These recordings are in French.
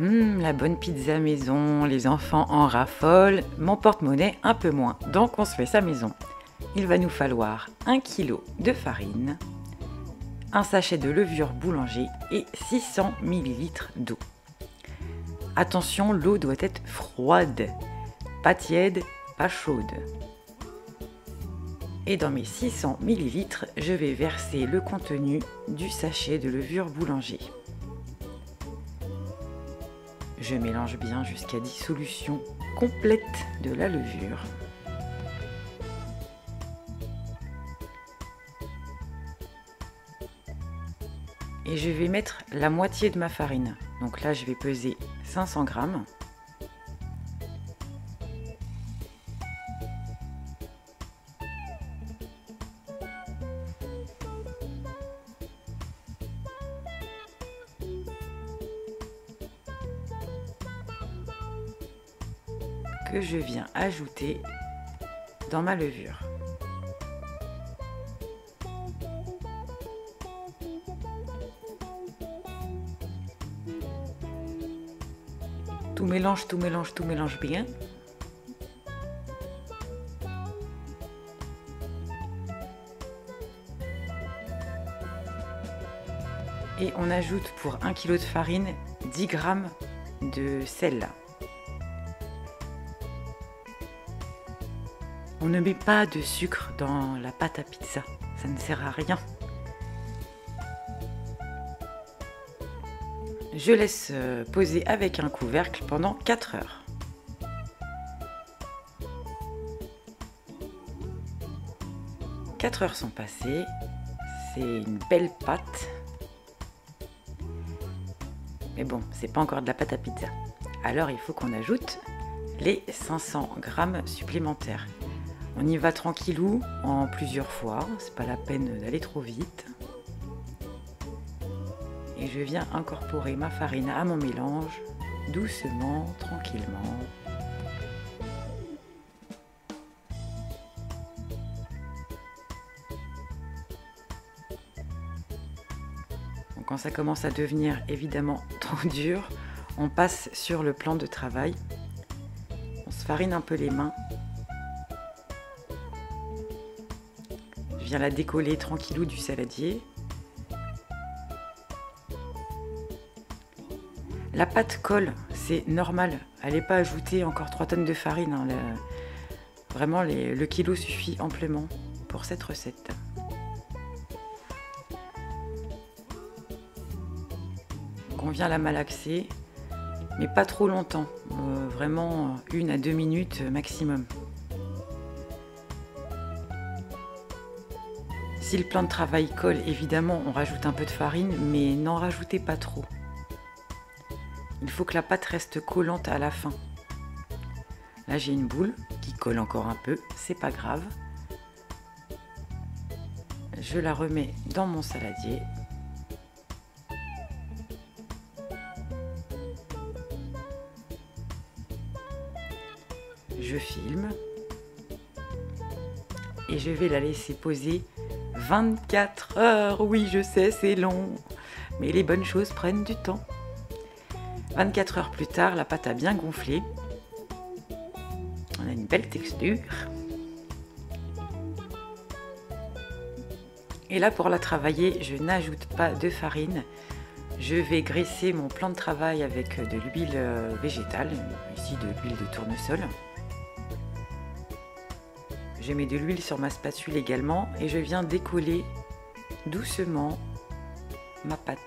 La bonne pizza maison, les enfants en raffolent, mon porte-monnaie un peu moins, donc on se fait ça maison. Il va nous falloir 1 kg de farine, un sachet de levure boulanger et 600 ml d'eau. Attention, l'eau doit être froide, pas tiède, pas chaude. Et dans mes 600 ml, je vais verser le contenu du sachet de levure boulanger. Je mélange bien jusqu'à dissolution complète de la levure. Et je vais mettre la moitié de ma farine. Donc là, je vais peser 500 grammes. Que je viens ajouter dans ma levure. Tout mélange bien. Et on ajoute pour 1 kg de farine 10 g de sel. On ne met pas de sucre dans la pâte à pizza, ça ne sert à rien. Je laisse poser avec un couvercle pendant 4 heures. « 4 heures sont passées, c'est une belle pâte. Mais bon, c'est pas encore de la pâte à pizza. Alors il faut qu'on ajoute les 500 g supplémentaires. On y va tranquillou, en plusieurs fois, c'est pas la peine d'aller trop vite. Et je viens incorporer ma farine à mon mélange, doucement, tranquillement. Donc quand ça commence à devenir évidemment trop dur, on passe sur le plan de travail. On se farine un peu les mains. Je viens la décoller tranquillou du saladier. La pâte colle, c'est normal. Elle n'est pas ajoutée encore 3 tonnes de farine. Hein. Vraiment, le kilo suffit amplement pour cette recette. Donc on vient la malaxer, mais pas trop longtemps. Vraiment 1 à 2 minutes maximum. Si le plan de travail colle, évidemment, on rajoute un peu de farine, mais n'en rajoutez pas trop. Il faut que la pâte reste collante à la fin. Là, j'ai une boule qui colle encore un peu, c'est pas grave. Je la remets dans mon saladier. Je filme. Et je vais la laisser poser 24 heures. Oui, je sais, c'est long, mais les bonnes choses prennent du temps. 24 heures plus tard, la pâte a bien gonflé. On a une belle texture. Et là, pour la travailler, je n'ajoute pas de farine. Je vais graisser mon plan de travail avec de l'huile végétale, ici de l'huile de tournesol. Je mets de l'huile sur ma spatule également et je viens décoller doucement ma pâte.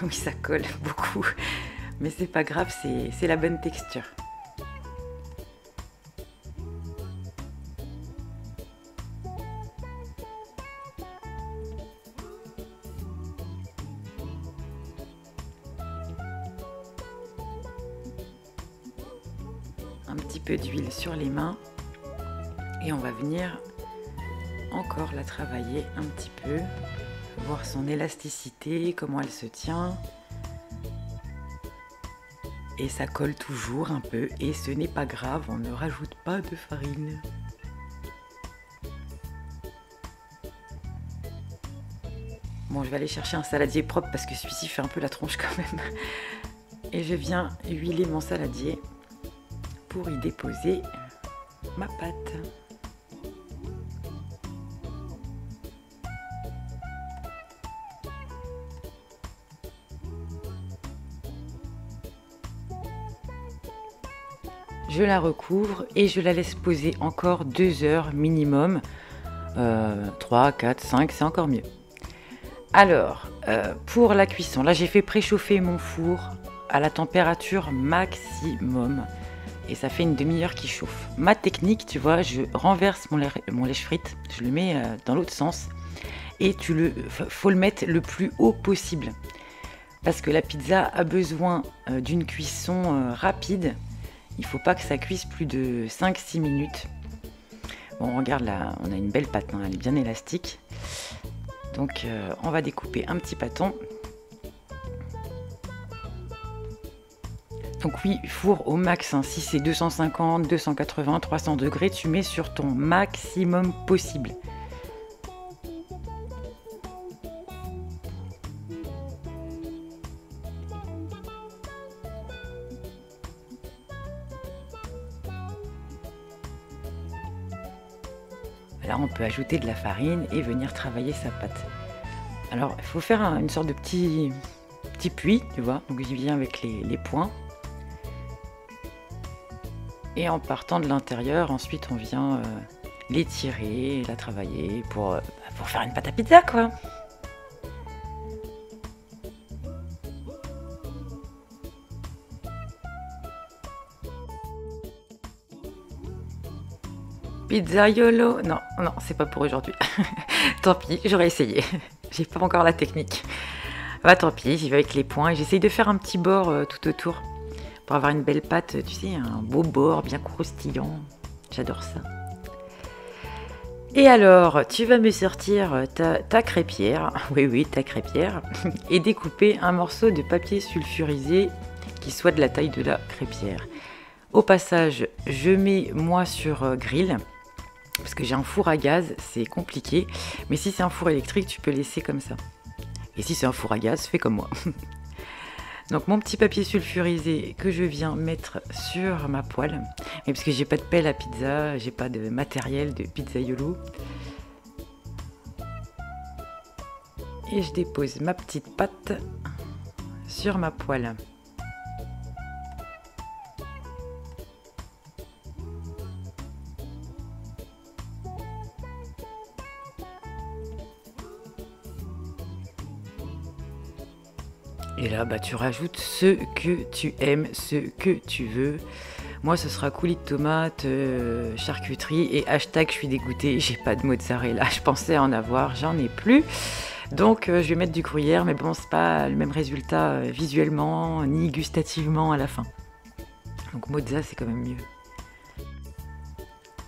Oui, ça colle beaucoup, mais c'est pas grave, c'est la bonne texture. Un petit peu d'huile sur les mains et on va venir encore la travailler un petit peu, voir son élasticité, comment elle se tient. et ça colle toujours un peu et ce n'est pas grave, on ne rajoute pas de farine. Bon, je vais aller chercher un saladier propre parce que celui-ci fait un peu la tronche quand même. Et je viens huiler mon saladier pour y déposer ma pâte. Je la recouvre et je la laisse poser encore 2 heures minimum. 3, 4, 5, c'est encore mieux. Alors, pour la cuisson, là j'ai fait préchauffer mon four à la température maximum. Et ça fait une demi-heure qu'il chauffe. Ma technique, tu vois, je renverse mon lèche-frite, je le mets dans l'autre sens. Et faut le mettre le plus haut possible. Parce que la pizza a besoin d'une cuisson rapide. Il ne faut pas que ça cuise plus de 5-6 minutes. Bon, regarde là, on a une belle pâte, hein, elle est bien élastique. Donc on va découper un petit pâton. Donc oui, four au max, hein, si c'est 250, 280, 300 degrés, tu mets sur ton maximum possible. Là, on peut ajouter de la farine et venir travailler sa pâte. Alors, il faut faire une sorte de petit puits, tu vois. Donc, j'y viens avec les poings. Et en partant de l'intérieur, ensuite, on vient l'étirer, la travailler pour faire une pâte à pizza, quoi. Pizzaiolo, non, c'est pas pour aujourd'hui. Tant pis, j'aurais essayé. J'ai pas encore la technique. Bah tant pis, j'y vais avec les poings et j'essaye de faire un petit bord tout autour pour avoir une belle pâte, tu sais, un beau bord bien croustillant. J'adore ça. Et alors, tu vas me sortir ta crêpière, oui, ta crêpière, et découper un morceau de papier sulfurisé qui soit de la taille de la crêpière. Au passage, je mets moi sur grill. Parce que j'ai un four à gaz, c'est compliqué. Mais si c'est un four électrique, tu peux laisser comme ça. Et si c'est un four à gaz, fais comme moi. Donc mon petit papier sulfurisé que je viens mettre sur ma poêle. Et parce que j'ai pas de pelle à pizza, j'ai pas de matériel de pizzaiolo. Et je dépose ma petite pâte sur ma poêle. Et là, bah, tu rajoutes ce que tu aimes, ce que tu veux. Moi, ce sera coulis de tomates, charcuterie et hashtag je suis dégoûtée, j'ai pas de mozzarella. Je pensais en avoir, j'en ai plus. Donc, je vais mettre du gruyère, mais bon, c'est pas le même résultat visuellement ni gustativement à la fin. Donc, mozza, c'est quand même mieux.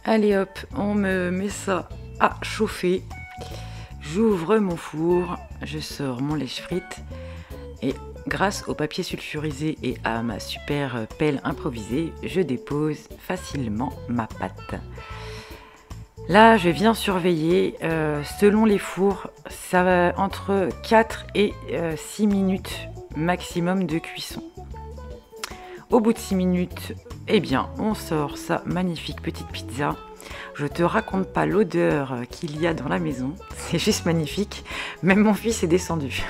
Allez hop, on me met ça à chauffer. J'ouvre mon four, je sors mon lèche-frite. Et grâce au papier sulfurisé et à ma super pelle improvisée, je dépose facilement ma pâte. Là, je viens surveiller, selon les fours, ça va entre 4 et 6 minutes maximum de cuisson. Au bout de 6 minutes, eh bien, on sort sa magnifique petite pizza. Je te raconte pas l'odeur qu'il y a dans la maison, c'est juste magnifique. Même mon fils est descendu.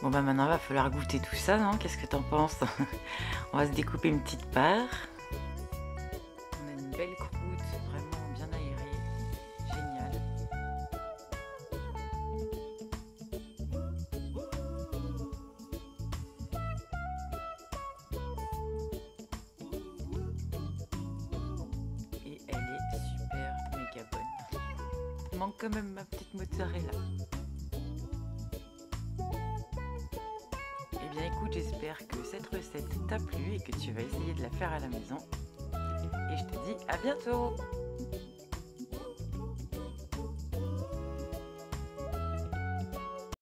Bon bah maintenant il va falloir goûter tout ça, non? Qu'est-ce que t'en penses? On va se découper une petite part. On a une belle croûte, vraiment bien aérée, génial. Et elle est super méga bonne. Il manque quand même ma petite mozzarella. Eh bien écoute, j'espère que cette recette t'a plu et que tu vas essayer de la faire à la maison. Et je te dis à bientôt!